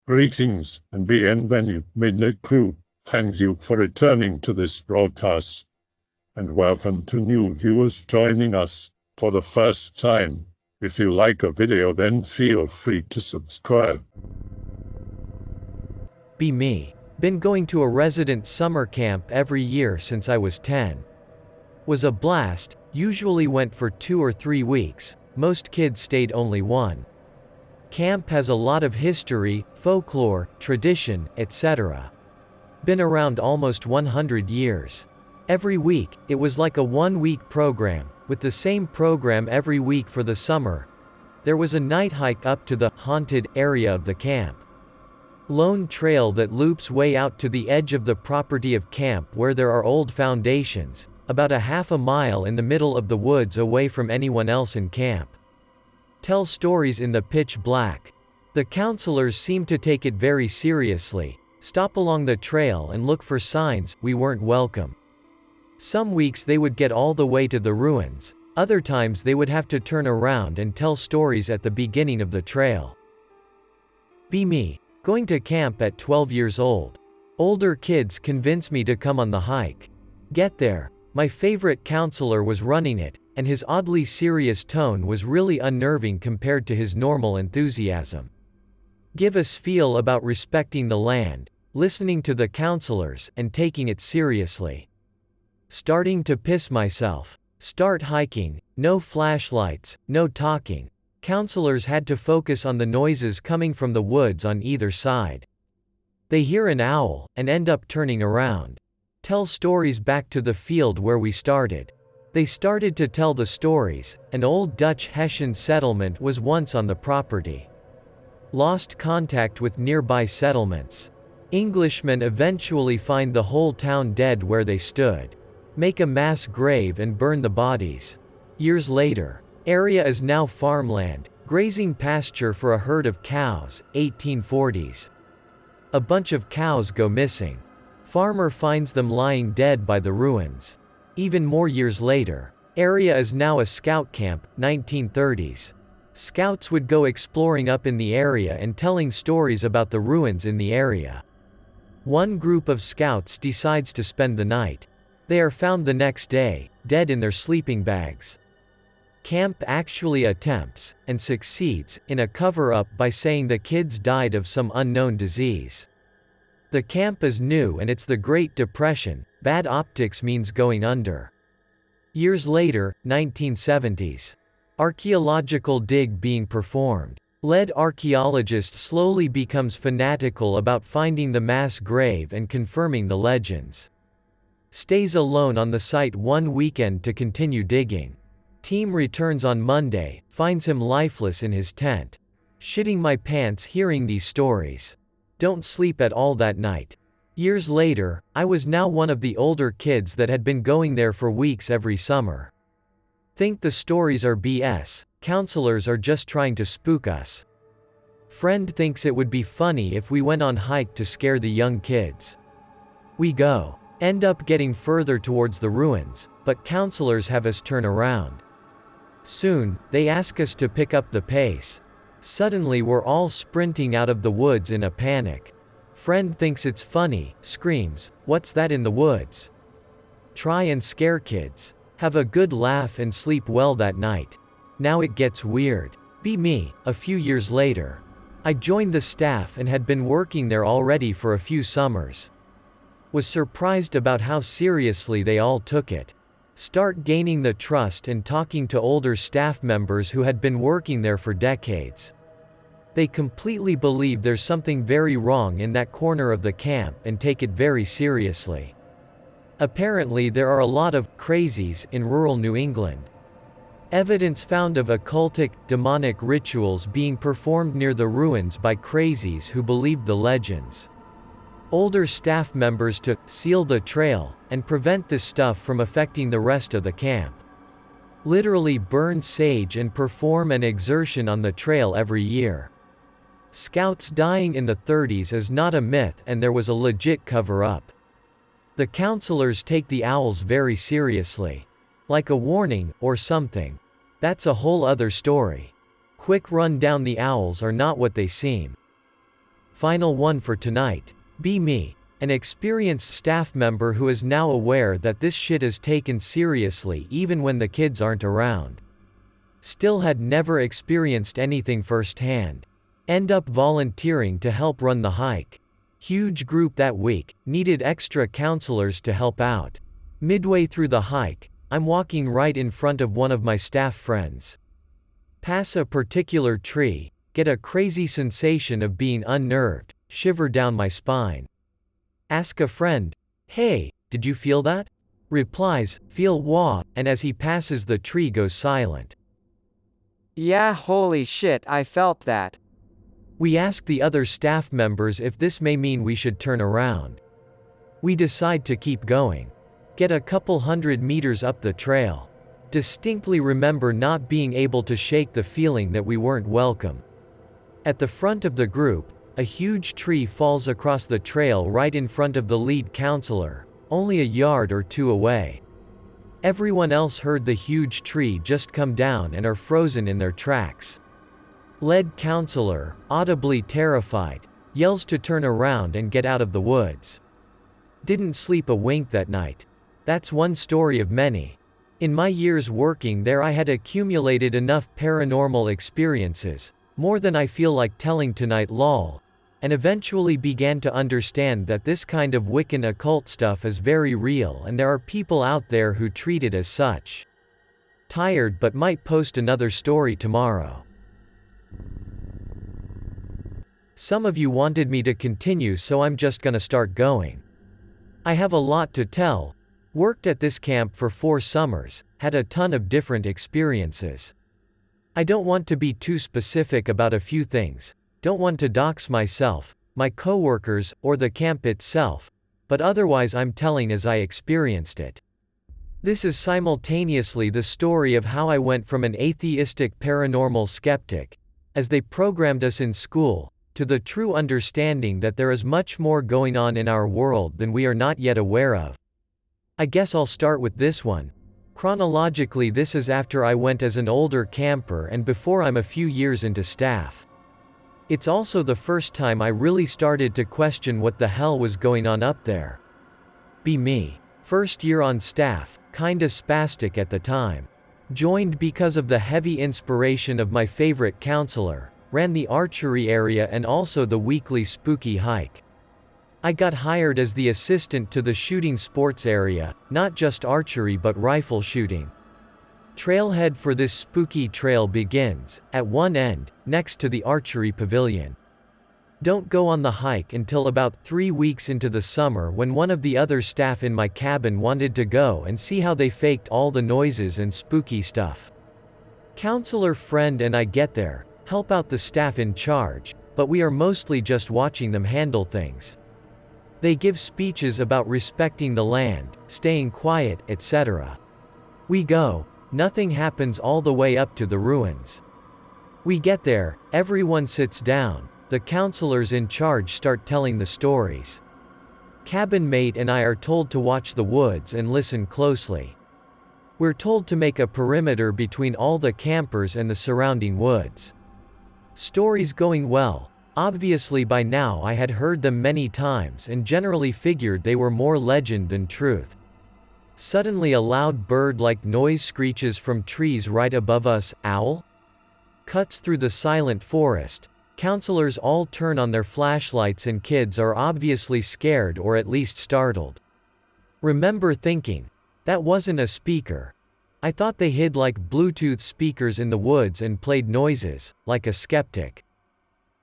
Greetings and bienvenue, midnight crew. Thank you for returning to this broadcast, and welcome to new viewers joining us for the first time. If you like a video, then feel free to subscribe. Be me. Been going to a resident summer camp every year since I was 10. Was a blast, usually went for 2 or 3 weeks, most kids stayed only 1. Camp has a lot of history, folklore, tradition, etc. Been around almost 100 years. Every week, it was like a 1-week program, with the same program every week for the summer. There was a night hike up to the haunted area of the camp. Lone trail that loops way out to the edge of the property of camp where there are old foundations, about a half a mile in the middle of the woods away from anyone else in camp. Tell stories in the pitch black. The counselors seemed to take it very seriously, stop along the trail and look for signs we weren't welcome. Some weeks they would get all the way to the ruins, other times they would have to turn around and tell stories at the beginning of the trail. Be me. Going to camp at 12 years old. Older kids convinced me to come on the hike. Get there. My favorite counselor was running it, and his oddly serious tone was really unnerving compared to his normal enthusiasm. Give us feel about respecting the land, listening to the counselors, and taking it seriously. Starting to piss myself. Start hiking, no flashlights, no talking. Counselors had to focus on the noises coming from the woods on either side. They hear an owl, and end up turning around. Tell stories back to the field where we started. They started to tell the stories. An old Dutch Hessian settlement was once on the property. Lost contact with nearby settlements. Englishmen eventually find the whole town dead where they stood. Make a mass grave and burn the bodies. Years later. Area is now farmland, grazing pasture for a herd of cows, 1840s. A bunch of cows go missing. Farmer finds them lying dead by the ruins. Even more years later. Area is now a scout camp, 1930s. Scouts would go exploring up in the area and telling stories about the ruins in the area. One group of scouts decides to spend the night. They are found the next day, dead in their sleeping bags. Camp actually attempts, and succeeds, in a cover-up by saying the kids died of some unknown disease. The camp is new and it's the Great Depression, bad optics means going under. Years later, 1970s. Archaeological dig being performed. Lead archaeologist slowly becomes fanatical about finding the mass grave and confirming the legends. Stays alone on the site one weekend to continue digging. Team returns on Monday, finds him lifeless in his tent. Shitting my pants hearing these stories. Don't sleep at all that night. Years later, I was now one of the older kids that had been going there for weeks every summer. Think the stories are BS, counselors are just trying to spook us. Friend thinks it would be funny if we went on hike to scare the young kids. We go. End up getting further towards the ruins, but counselors have us turn around. Soon, they ask us to pick up the pace. Suddenly we're all sprinting out of the woods in a panic. Friend thinks it's funny, screams, "What's that in the woods?" Try and scare kids. Have a good laugh and sleep well that night. Now it gets weird. Be me. A few years later. I joined the staff and had been working there already for a few summers. Was surprised about how seriously they all took it. Start gaining the trust and talking to older staff members who had been working there for decades. They completely believe there's something very wrong in that corner of the camp and take it very seriously. Apparently there are a lot of crazies in rural New England. Evidence found of occultic, demonic rituals being performed near the ruins by crazies who believed the legends. Older staff members to seal the trail and prevent this stuff from affecting the rest of the camp. Literally burn sage and perform an exertion on the trail every year. Scouts dying in the 30s is not a myth and there was a legit cover-up. The counselors take the owls very seriously. Like a warning, or something. That's a whole other story. Quick run down, the owls are not what they seem. Final one for tonight. Be me. An experienced staff member who is now aware that this shit is taken seriously even when the kids aren't around. Still had never experienced anything firsthand. End up volunteering to help run the hike. Huge group that week, needed extra counselors to help out. Midway through the hike, I'm walking right in front of one of my staff friends. Pass a particular tree, get a crazy sensation of being unnerved, shiver down my spine. Ask a friend, "Hey, did you feel that?" Replies, "Feel what?" and as he passes the tree goes silent. Yeah, holy shit, I felt that. We ask the other staff members if this may mean we should turn around. We decide to keep going. Get a couple 100 meters up the trail. Distinctly remember not being able to shake the feeling that we weren't welcome. At the front of the group, a huge tree falls across the trail right in front of the lead counselor, only a yard or two away. Everyone else heard the huge tree just come down and are frozen in their tracks. Lead counselor, audibly terrified, yells to turn around and get out of the woods. Didn't sleep a wink that night. That's one story of many. In my years working there I had accumulated enough paranormal experiences, more than I feel like telling tonight lol, and eventually began to understand that this kind of Wiccan occult stuff is very real and there are people out there who treat it as such. Tired but might post another story tomorrow. Some of you wanted me to continue, so I'm just gonna start going. I have a lot to tell. Worked at this camp for 4 summers, had a ton of different experiences. I don't want to be too specific about a few things, don't want to dox myself, my coworkers, or the camp itself, but otherwise I'm telling as I experienced it. This is simultaneously the story of how I went from an atheistic paranormal skeptic, as they programmed us in school, to the true understanding that there is much more going on in our world than we are not yet aware of. I guess I'll start with this one. Chronologically, this is after I went as an older camper and before I'm a few years into staff. It's also the first time I really started to question what the hell was going on up there. Be me. First year on staff, kinda spastic at the time. Joined because of the heavy inspiration of my favorite counselor, ran the archery area and also the weekly spooky hike. I got hired as the assistant to the shooting sports area, not just archery but rifle shooting. Trailhead for this spooky trail begins, at one end, next to the archery pavilion. Don't go on the hike until about 3 weeks into the summer when one of the other staff in my cabin wanted to go and see how they faked all the noises and spooky stuff. Counselor friend and I get there, help out the staff in charge, but we are mostly just watching them handle things. They give speeches about respecting the land, staying quiet, etc. We go, nothing happens all the way up to the ruins. We get there, everyone sits down, the counselors in charge start telling the stories. Cabin mate and I are told to watch the woods and listen closely. We're told to make a perimeter between all the campers and the surrounding woods. Stories going well. Obviously by now I had heard them many times and generally figured they were more legend than truth. Suddenly a loud bird-like noise screeches from trees right above us. Owl? Cuts through the silent forest. Counselors all turn on their flashlights and kids are obviously scared or at least startled. Remember thinking, that wasn't a speaker. I thought they hid like Bluetooth speakers in the woods and played noises, like a skeptic.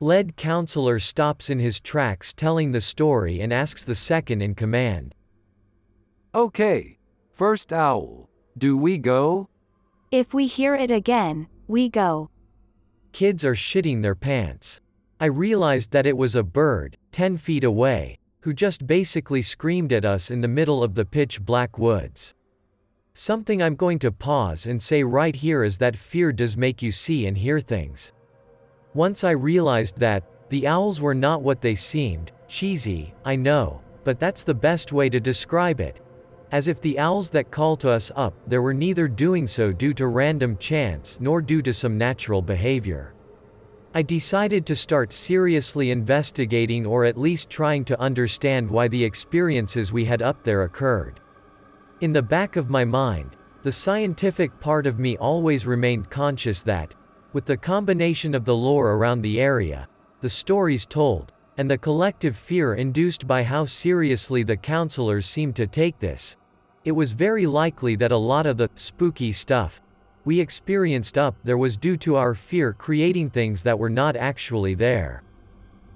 Lead counselor stops in his tracks telling the story and asks the second in command. Okay. First owl. Do we go? If we hear it again, we go. Kids are shitting their pants. I realized that it was a bird, 10 feet away, who just basically screamed at us in the middle of the pitch black woods. Something I'm going to pause and say right here is that fear does make you see and hear things. Once I realized that, the owls were not what they seemed, cheesy, I know, but that's the best way to describe it. As if the owls that call to us up there were neither doing so due to random chance nor due to some natural behavior. I decided to start seriously investigating or at least trying to understand why the experiences we had up there occurred. In the back of my mind, the scientific part of me always remained conscious that, with the combination of the lore around the area, the stories told, and the collective fear induced by how seriously the counselors seemed to take this, it was very likely that a lot of the spooky stuff we experienced up there was due to our fear creating things that were not actually there.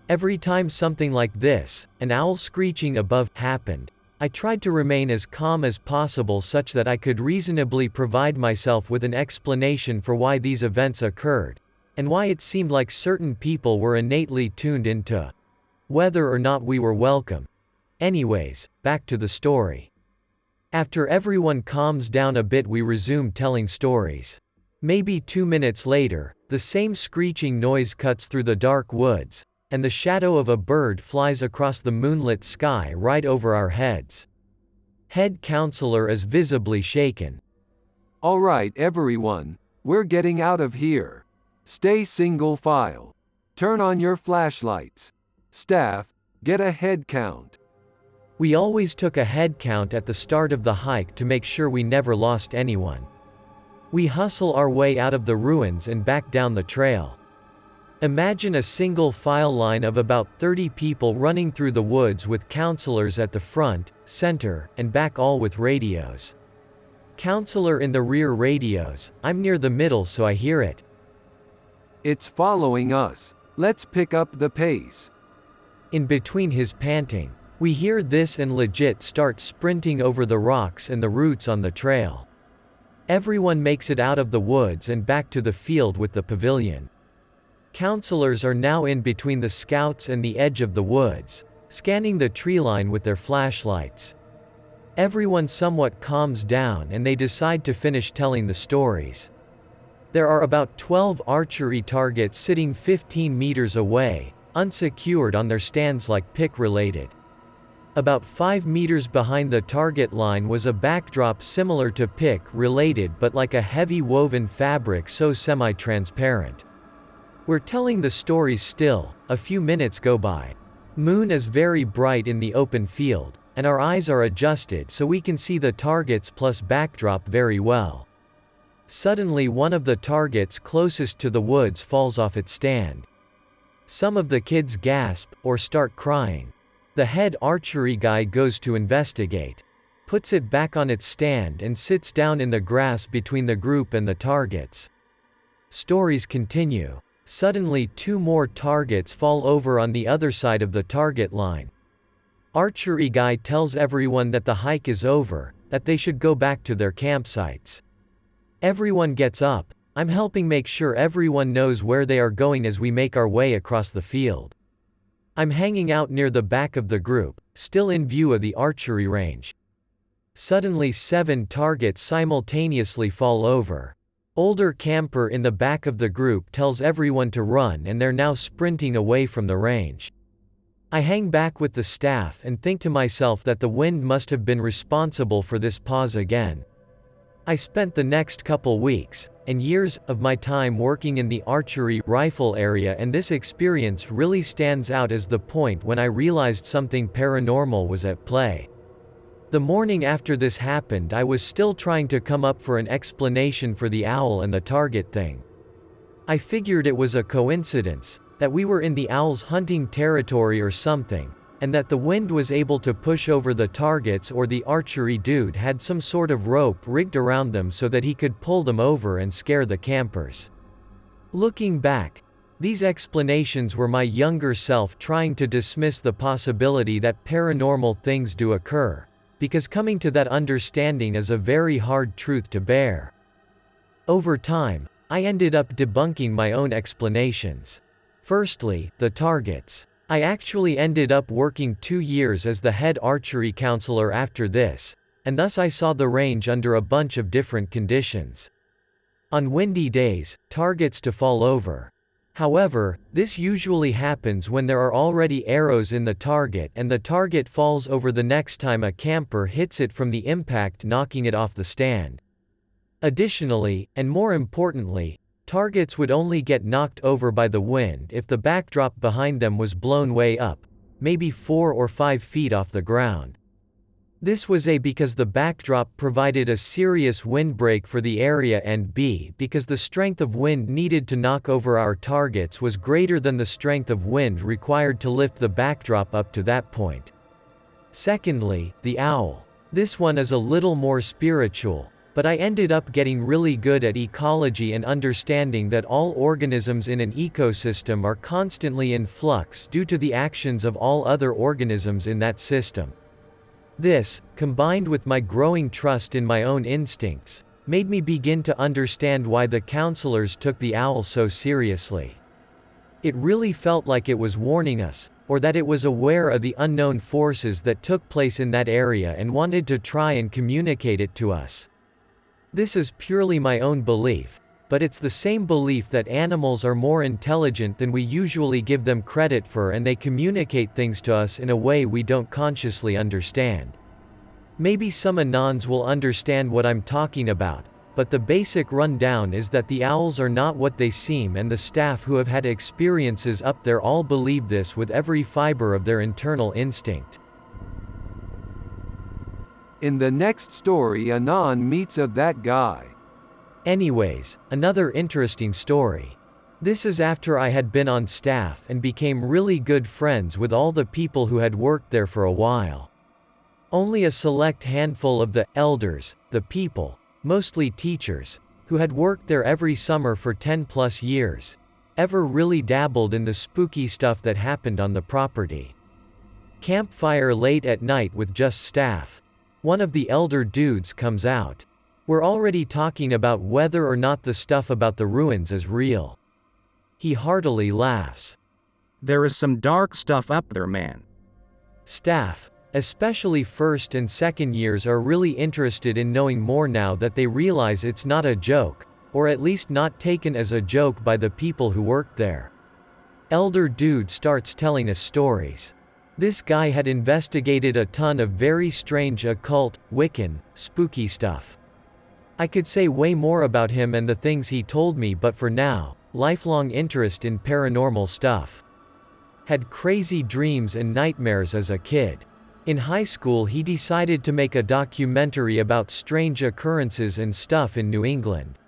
Every time something like this, an owl screeching above, happened, I tried to remain as calm as possible such that I could reasonably provide myself with an explanation for why these events occurred, and why it seemed like certain people were innately tuned into whether or not we were welcome. Anyways, back to the story. After everyone calms down a bit, we resume telling stories. Maybe 2 minutes later, the same screeching noise cuts through the dark woods, and the shadow of a bird flies across the moonlit sky right over our heads. Head counselor is visibly shaken. All right, everyone, we're getting out of here. Stay single file. Turn on your flashlights. Staff, get a head count. We always took a head count at the start of the hike to make sure we never lost anyone. We hustle our way out of the ruins and back down the trail. Imagine a single file line of about 30 people running through the woods with counselors at the front, center, and back, all with radios. Counselor in the rear radios, I'm near the middle so I hear it. It's following us. Let's pick up the pace. In between his panting, we hear this and legit start sprinting over the rocks and the roots on the trail. Everyone makes it out of the woods and back to the field with the pavilion. Counselors are now in between the scouts and the edge of the woods, scanning the treeline with their flashlights. Everyone somewhat calms down and they decide to finish telling the stories. There are about 12 archery targets sitting 15 meters away, unsecured on their stands like pick-related. About 5 meters behind the target line was a backdrop similar to pick-related but like a heavy woven fabric, so semi-transparent. We're telling the stories still. A few minutes go by. Moon is very bright in the open field, and our eyes are adjusted so we can see the targets plus backdrop very well. Suddenly one of the targets closest to the woods falls off its stand. Some of the kids gasp, or start crying. The head archery guy goes to investigate, puts it back on its stand and sits down in the grass between the group and the targets. Stories continue. Suddenly 2 more targets fall over on the other side of the target line. Archery guy tells everyone that the hike is over, that they should go back to their campsites. Everyone gets up. I'm helping make sure everyone knows where they are going as we make our way across the field. I'm hanging out near the back of the group, still in view of the archery range. Suddenly 7 targets simultaneously fall over. Older camper in the back of the group tells everyone to run and they're now sprinting away from the range. I hang back with the staff and think to myself that the wind must have been responsible for this pause again. I spent the next couple weeks, and years, of my time working in the archery rifle area, and this experience really stands out as the point when I realized something paranormal was at play. The morning after this happened, I was still trying to come up for an explanation for the owl and the target thing. I figured it was a coincidence, that we were in the owl's hunting territory or something, and that the wind was able to push over the targets, or the archery dude had some sort of rope rigged around them so that he could pull them over and scare the campers. Looking back, these explanations were my younger self trying to dismiss the possibility that paranormal things do occur, because coming to that understanding is a very hard truth to bear. Over time, I ended up debunking my own explanations. Firstly, the targets. I actually ended up working 2 years as the head archery counselor after this, and thus I saw the range under a bunch of different conditions. On windy days, targets to fall over. However, this usually happens when there are already arrows in the target and the target falls over the next time a camper hits it from the impact, knocking it off the stand. Additionally, and more importantly, Targets would only get knocked over by the wind if the backdrop behind them was blown way up, maybe 4 or 5 feet off the ground. This was A, because the backdrop provided a serious windbreak for the area, and B, because the strength of wind needed to knock over our targets was greater than the strength of wind required to lift the backdrop up to that point. Secondly, the owl. This one is a little more spiritual, but I ended up getting really good at ecology and understanding that all organisms in an ecosystem are constantly in flux due to the actions of all other organisms in that system. This, combined with my growing trust in my own instincts, made me begin to understand why the counselors took the owl so seriously. It really felt like it was warning us, or that it was aware of the unknown forces that took place in that area and wanted to try and communicate it to us. This is purely my own belief, but it's the same belief that animals are more intelligent than we usually give them credit for, and they communicate things to us in a way we don't consciously understand. Maybe some Anons will understand what I'm talking about, but the basic rundown is that the owls are not what they seem, and the staff who have had experiences up there all believe this with every fiber of their internal instinct. In the next story, Anon meets that guy. Anyways, another interesting story. This is after I had been on staff and became really good friends with all the people who had worked there for a while. Only a select handful of the elders, the people, mostly teachers, who had worked there every summer for 10+ years, ever really dabbled in the spooky stuff that happened on the property. Campfire late at night with just staff. One of the elder dudes comes out. We're already talking about whether or not the stuff about the ruins is real. He heartily laughs. There is some dark stuff up there, man. Staff, especially first and second years, are really interested in knowing more now that they realize it's not a joke, or at least not taken as a joke by the people who worked there. Elder dude starts telling us stories. This guy had investigated a ton of very strange occult, Wiccan, spooky stuff. I could say way more about him and the things he told me, but for now, lifelong interest in paranormal stuff. Had crazy dreams and nightmares as a kid. In high school he decided to make a documentary about strange occurrences and stuff in New England.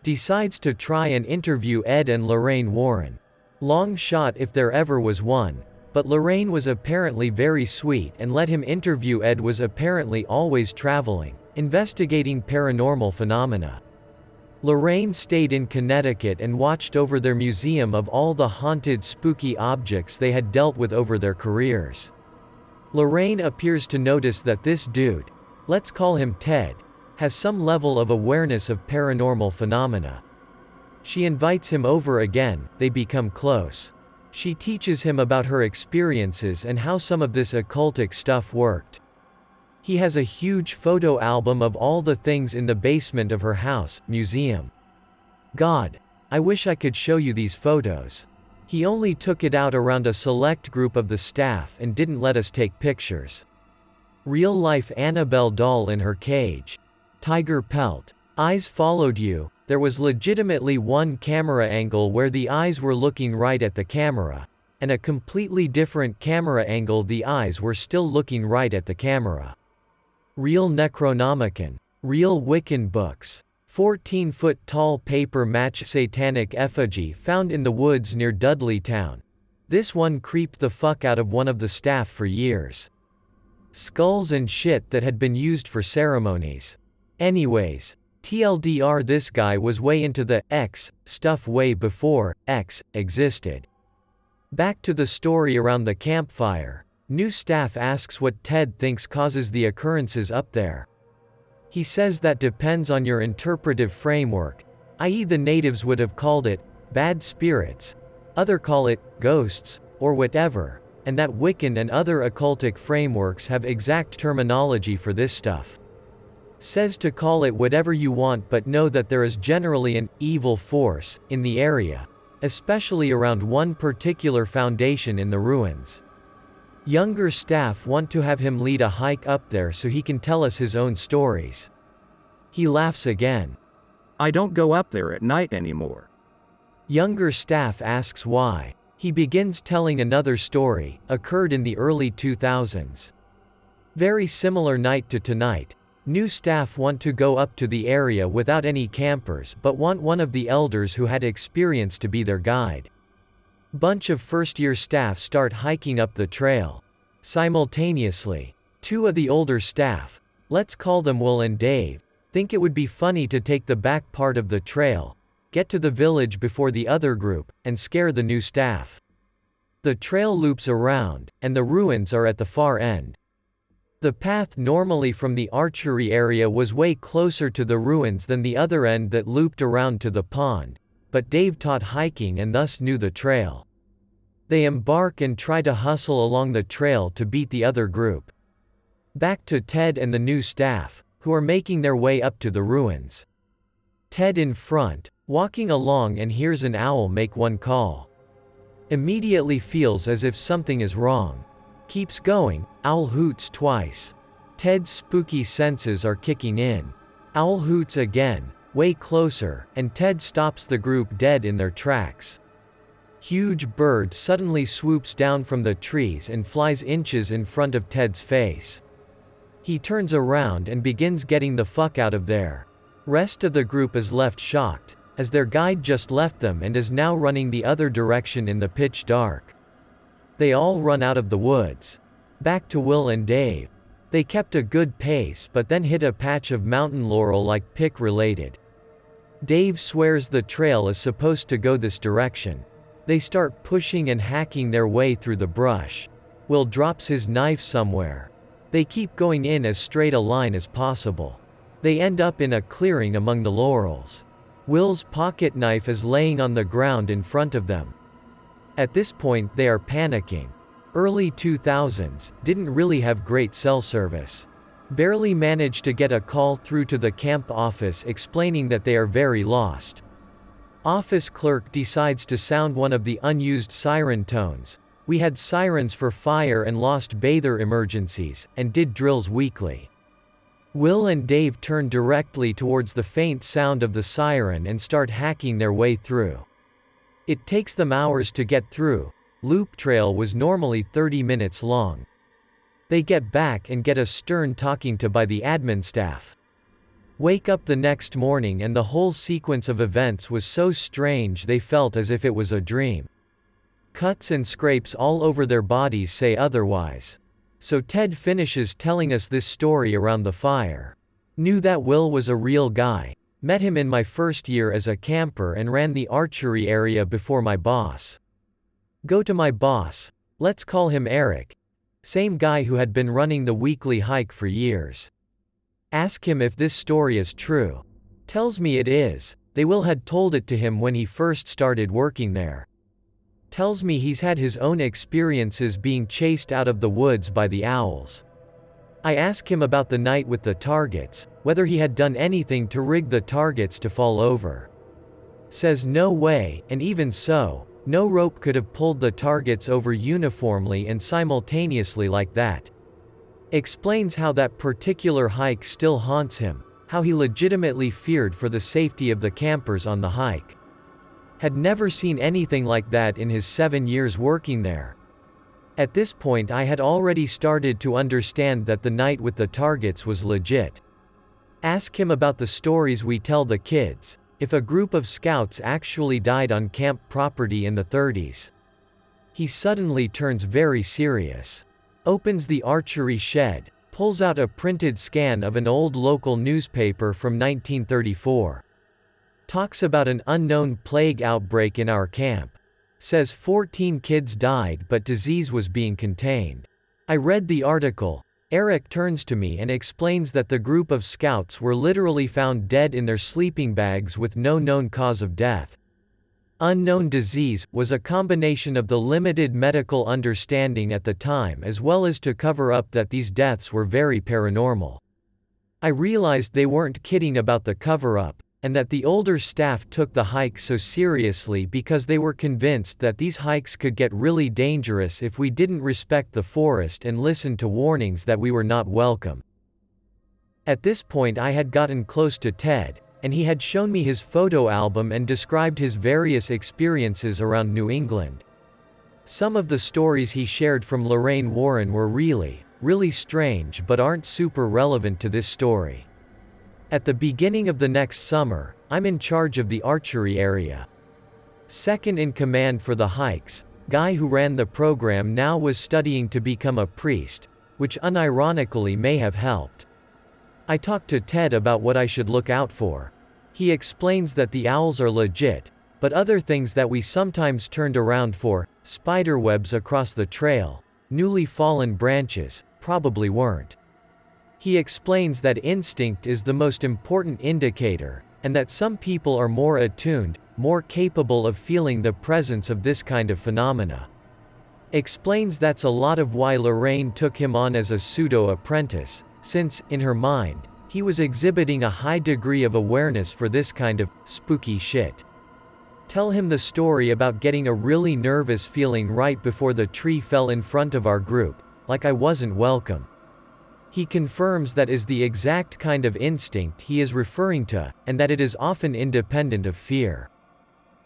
Decides to try and interview Ed and Lorraine Warren. Long shot if there ever was one. But Lorraine was apparently very sweet and let him interview Ed. Was apparently always traveling, investigating paranormal phenomena. Lorraine stayed in Connecticut and watched over their museum of all the haunted spooky objects they had dealt with over their careers. Lorraine appears to notice that this dude, let's call him Ted, has some level of awareness of paranormal phenomena. She invites him over again, they become close. She teaches him about her experiences and how some of this occultic stuff worked. He has a huge photo album of all the things in the basement of her house, museum. God, I wish I could show you these photos. He only took it out around a select group of the staff and didn't let us take pictures. Real-life Annabelle doll in her cage. Tiger pelt. Eyes followed you. There was legitimately one camera angle where the eyes were looking right at the camera, and a completely different camera angle the eyes were still looking right at the camera. Real Necronomicon. Real Wiccan books. 14-foot tall paper match satanic effigy found in the woods near Dudleytown. This one creeped the fuck out of one of the staff for years. Skulls and shit that had been used for ceremonies. Anyways, TLDR, this guy was way into the X stuff way before X existed. Back to the story around the campfire. New staff asks what Ted thinks causes the occurrences up there. He says that depends on your interpretive framework, i.e. the natives would have called it bad spirits, other call it ghosts, or whatever, and that Wiccan and other occultic frameworks have exact terminology for this stuff. Says to call it whatever you want, but know that there is generally an evil force in the area, especially around one particular foundation in the ruins. Younger staff want to have him lead a hike up there so he can tell us his own stories. He laughs again. I don't go up there at night anymore. Younger staff asks why. He begins telling another story, occurred in the early 2000s. Very similar night to tonight. New staff want to go up to the area without any campers but want one of the elders who had experience to be their guide. Bunch of first-year staff start hiking up the trail. Simultaneously, two of the older staff, let's call them Will and Dave, think it would be funny to take the back part of the trail, get to the village before the other group, and scare the new staff. The trail loops around, and the ruins are at the far end. The path normally from the archery area was way closer to the ruins than the other end that looped around to the pond, but Dave taught hiking and thus knew the trail. They embark and try to hustle along the trail to beat the other group. Back to Ted and the new staff, who are making their way up to the ruins. Ted in front, walking along and hears an owl make one call. Immediately feels as if something is wrong. Keeps going, owl hoots twice. Ted's spooky senses are kicking in. Owl hoots again, way closer, and Ted stops the group dead in their tracks. Huge bird suddenly swoops down from the trees and flies inches in front of Ted's face. He turns around and begins getting the fuck out of there. Rest of the group is left shocked, as their guide just left them and is now running the other direction in the pitch dark. They all run out of the woods. Back to Will and Dave. They kept a good pace but then hit a patch of mountain laurel like pick related. Dave swears the trail is supposed to go this direction. They start pushing and hacking their way through the brush. Will drops his knife somewhere. They keep going in as straight a line as possible. They end up in a clearing among the laurels. Will's pocket knife is laying on the ground in front of them. At this point they are panicking. Early 2000s, didn't really have great cell service. Barely managed to get a call through to the camp office explaining that they are very lost. Office clerk decides to sound one of the unused siren tones. We had sirens for fire and lost bather emergencies, and did drills weekly. Will and Dave turn directly towards the faint sound of the siren and start hacking their way through. It takes them hours to get through. Loop trail was normally 30 minutes long. They get back and get a stern talking to by the admin staff. Wake up the next morning and the whole sequence of events was so strange they felt as if it was a dream. Cuts and scrapes all over their bodies say otherwise. So Ted finishes telling us this story around the fire. Knew that Will was a real guy. Met him in my first year as a camper and ran the archery area before my boss. Go to my boss, let's call him Eric. Same guy who had been running the weekly hike for years. Ask him if this story is true. Tells me it is. They Will had told it to him when he first started working there. Tells me he's had his own experiences being chased out of the woods by the owls. I ask him about the night with the targets, whether he had done anything to rig the targets to fall over. Says no way, and even so, no rope could have pulled the targets over uniformly and simultaneously like that. Explains how that particular hike still haunts him, how he legitimately feared for the safety of the campers on the hike. Had never seen anything like that in his 7 years working there. At this point I had already started to understand that the night with the targets was legit. Ask him about the stories we tell the kids, if a group of scouts actually died on camp property in the 30s. He suddenly turns very serious. Opens the archery shed, pulls out a printed scan of an old local newspaper from 1934. Talks about an unknown plague outbreak in our camp. Says 14 kids died but disease was being contained. I read the article. Eric turns to me and explains that the group of scouts were literally found dead in their sleeping bags with no known cause of death. Unknown disease was a combination of the limited medical understanding at the time as well as to cover up that these deaths were very paranormal. I realized they weren't kidding about the cover-up, and that the older staff took the hike so seriously because they were convinced that these hikes could get really dangerous if we didn't respect the forest and listen to warnings that we were not welcome. At this point I had gotten close to Ted, and he had shown me his photo album and described his various experiences around New England. Some of the stories he shared from Lorraine Warren were really strange but aren't super relevant to this story. At the beginning of the next summer, I'm in charge of the archery area. Second in command for the hikes, guy who ran the program now was studying to become a priest, which unironically may have helped. I talked to Ted about what I should look out for. He explains that the owls are legit, but other things that we sometimes turned around for, spiderwebs across the trail, newly fallen branches, probably weren't. He explains that instinct is the most important indicator, and that some people are more attuned, more capable of feeling the presence of this kind of phenomena. Explains that's a lot of why Lorraine took him on as a pseudo-apprentice, since, in her mind, he was exhibiting a high degree of awareness for this kind of spooky shit. Tell him the story about getting a really nervous feeling right before the tree fell in front of our group, like I wasn't welcome. He confirms that is the exact kind of instinct he is referring to, and that it is often independent of fear.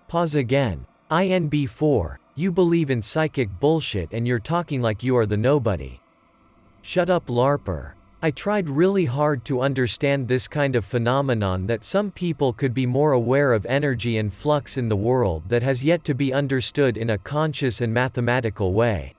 Pause again. INB4, you believe in psychic bullshit and you're talking like you are the nobody. Shut up, LARPer. I tried really hard to understand this kind of phenomenon, that some people could be more aware of energy and flux in the world that has yet to be understood in a conscious and mathematical way.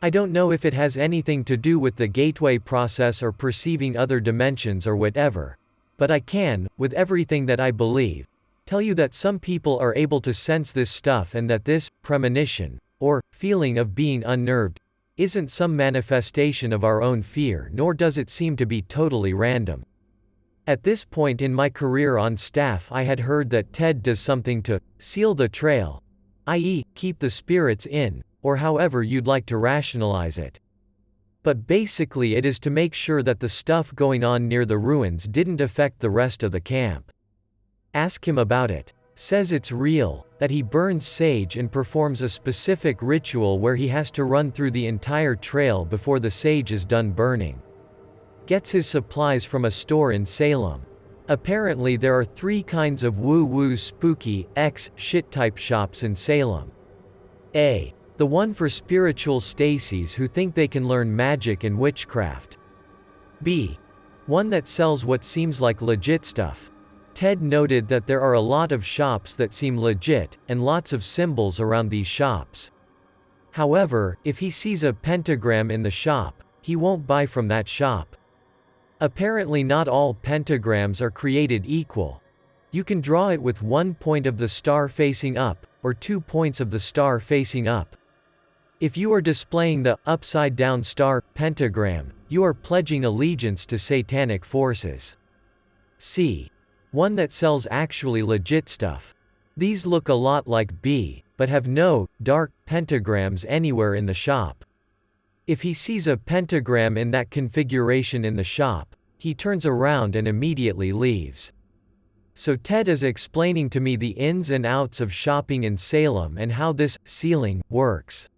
I don't know if it has anything to do with the gateway process or perceiving other dimensions or whatever, but I can, with everything that I believe, tell you that some people are able to sense this stuff, and that this premonition, or feeling of being unnerved, isn't some manifestation of our own fear, nor does it seem to be totally random. At this point in my career on staff, I had heard that Ted does something to seal the trail, i.e., keep the spirits in, or however you'd like to rationalize it. But basically it is to make sure that the stuff going on near the ruins didn't affect the rest of the camp. Ask him about it. Says it's real, that he burns sage and performs a specific ritual where he has to run through the entire trail before the sage is done burning. Gets his supplies from a store in Salem. Apparently there are 3 kinds of woo-woo spooky, shit type shops in Salem. A. The one for spiritual Stacies who think they can learn magic and witchcraft. B. One that sells what seems like legit stuff. Ted noted that there are a lot of shops that seem legit, and lots of symbols around these shops. However, if he sees a pentagram in the shop, he won't buy from that shop. Apparently not all pentagrams are created equal. You can draw it with 1 point of the star facing up, or 2 points of the star facing up. If you are displaying the upside-down star pentagram, you are pledging allegiance to satanic forces. C. One that sells actually legit stuff. These look a lot like B, but have no dark pentagrams anywhere in the shop. If he sees a pentagram in that configuration in the shop, he turns around and immediately leaves. So Ted is explaining to me the ins and outs of shopping in Salem and how this sealing works.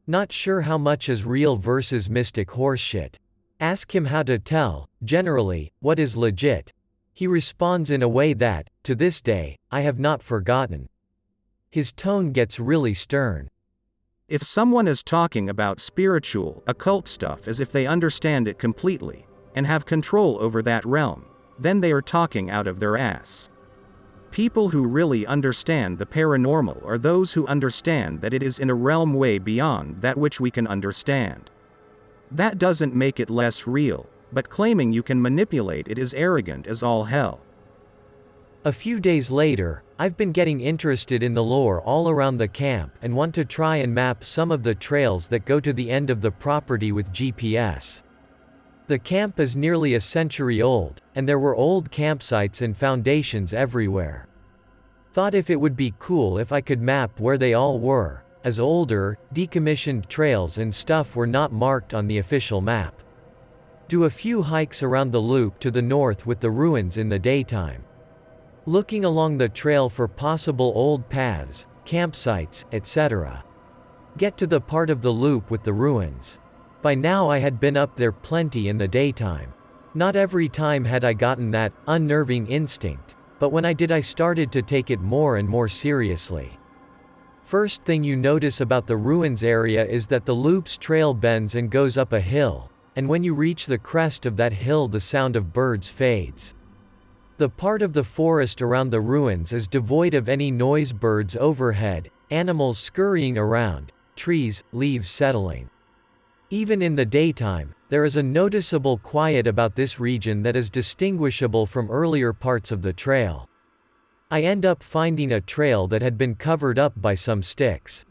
Not sure how much is real versus mystic horseshit. Ask him how to tell, generally, what is legit. He responds in a way that, to this day, I have not forgotten. His tone gets really stern. If someone is talking about spiritual, occult stuff as if they understand it completely, and have control over that realm, then they are talking out of their ass. People who really understand the paranormal are those who understand that it is in a realm way beyond that which we can understand. That doesn't make it less real, but claiming you can manipulate it is arrogant as all hell. A few days later, I've been getting interested in the lore all around the camp and want to try and map some of the trails that go to the end of the property with GPS. The camp is nearly a century old, and there were old campsites and foundations everywhere. Thought if it would be cool if I could map where they all were, as older, decommissioned trails and stuff were not marked on the official map. Do a few hikes around the loop to the north with the ruins in the daytime. Looking along the trail for possible old paths, campsites, etc. Get to the part of the loop with the ruins. By now I had been up there plenty in the daytime. Not every time had I gotten that unnerving instinct, but when I did, I started to take it more and more seriously. First thing you notice about the ruins area is that the loop's trail bends and goes up a hill, and when you reach the crest of that hill, the sound of birds fades. The part of the forest around the ruins is devoid of any noise, birds overhead, animals scurrying around, trees, leaves settling. Even in the daytime, there is a noticeable quiet about this region that is distinguishable from earlier parts of the trail. I end up finding a trail that had been covered up by some sticks.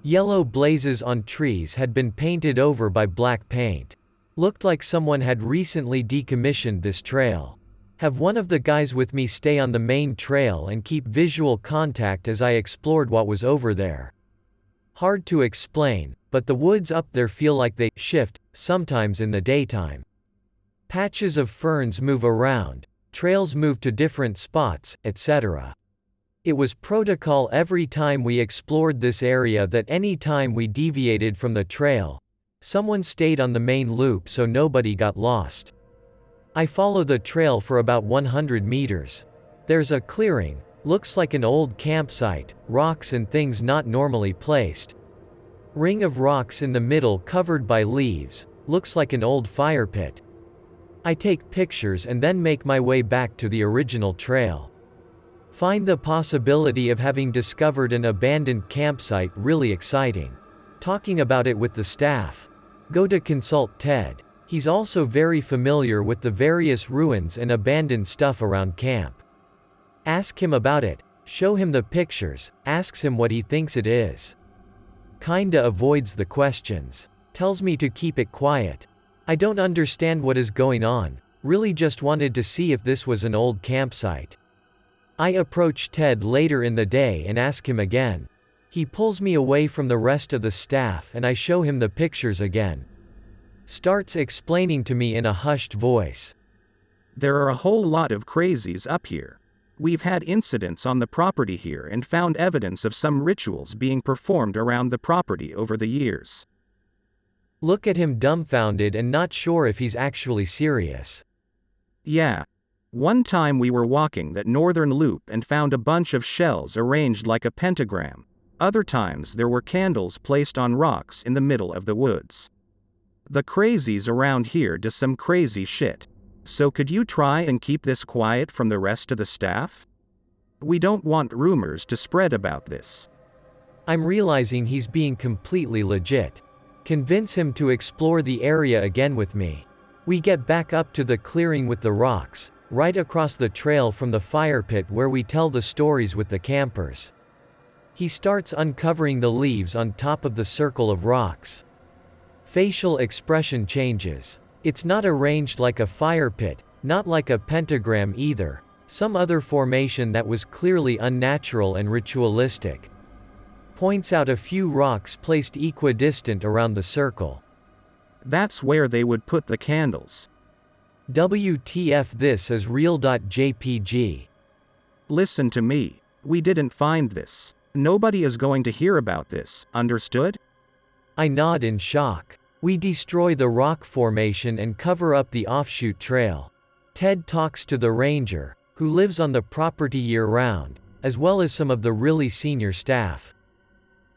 Yellow blazes on trees had been painted over by black paint. Looked like someone had recently decommissioned this trail. Have one of the guys with me stay on the main trail and keep visual contact as I explored what was over there. Hard to explain, but the woods up there feel like they shift, sometimes in the daytime. Patches of ferns move around, trails move to different spots, etc. It was protocol every time we explored this area that any time we deviated from the trail, someone stayed on the main loop so nobody got lost. I follow the trail for about 100 meters. There's a clearing, looks like an old campsite, rocks and things not normally placed. Ring of rocks in the middle covered by leaves, looks like an old fire pit. I take pictures and then make my way back to the original trail. Find the possibility of having discovered an abandoned campsite really exciting. Talking about it with the staff. Go to consult Ted. He's also very familiar with the various ruins and abandoned stuff around camp. Ask him about it, show him the pictures, asks him what he thinks it is. Kinda avoids the questions. Tells me to keep it quiet. I don't understand what is going on, really just wanted to see if this was an old campsite. I approach Ted later in the day and ask him again. He pulls me away from the rest of the staff and I show him the pictures again. Starts explaining to me in a hushed voice. There are a whole lot of crazies up here. We've had incidents on the property here and found evidence of some rituals being performed around the property over the years. Look at him dumbfounded and not sure if he's actually serious. Yeah. One time we were walking that northern loop and found a bunch of shells arranged like a pentagram. Other times there were candles placed on rocks in the middle of the woods. The crazies around here do some crazy shit. So could you try and keep this quiet from the rest of the staff? We don't want rumors to spread about this. I'm realizing he's being completely legit. Convince him to explore the area again with me. We get back up to the clearing with the rocks, right across the trail from the fire pit where we tell the stories with the campers. He starts uncovering the leaves on top of the circle of rocks. Facial expression changes. It's not arranged like a fire pit, not like a pentagram either, some other formation that was clearly unnatural and ritualistic. Points out a few rocks placed equidistant around the circle. That's where they would put the candles. WTF, this is real.jpg. Listen to me. We didn't find this. Nobody is going to hear about this, understood? I nod in shock. We destroy the rock formation and cover up the offshoot trail. Ted talks to the ranger, who lives on the property year-round, as well as some of the really senior staff.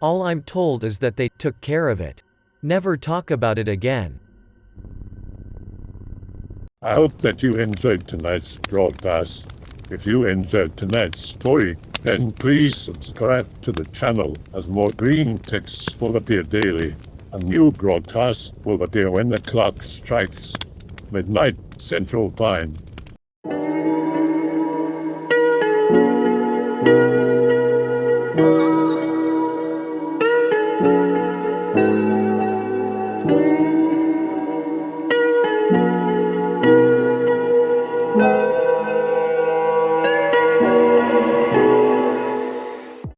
All I'm told is that they took care of it. Never talk about it again. I hope that you enjoyed tonight's broadcast. If you enjoyed tonight's story, then please subscribe to the channel as more green texts will appear daily. A new broadcast will appear when the clock strikes midnight Central Time.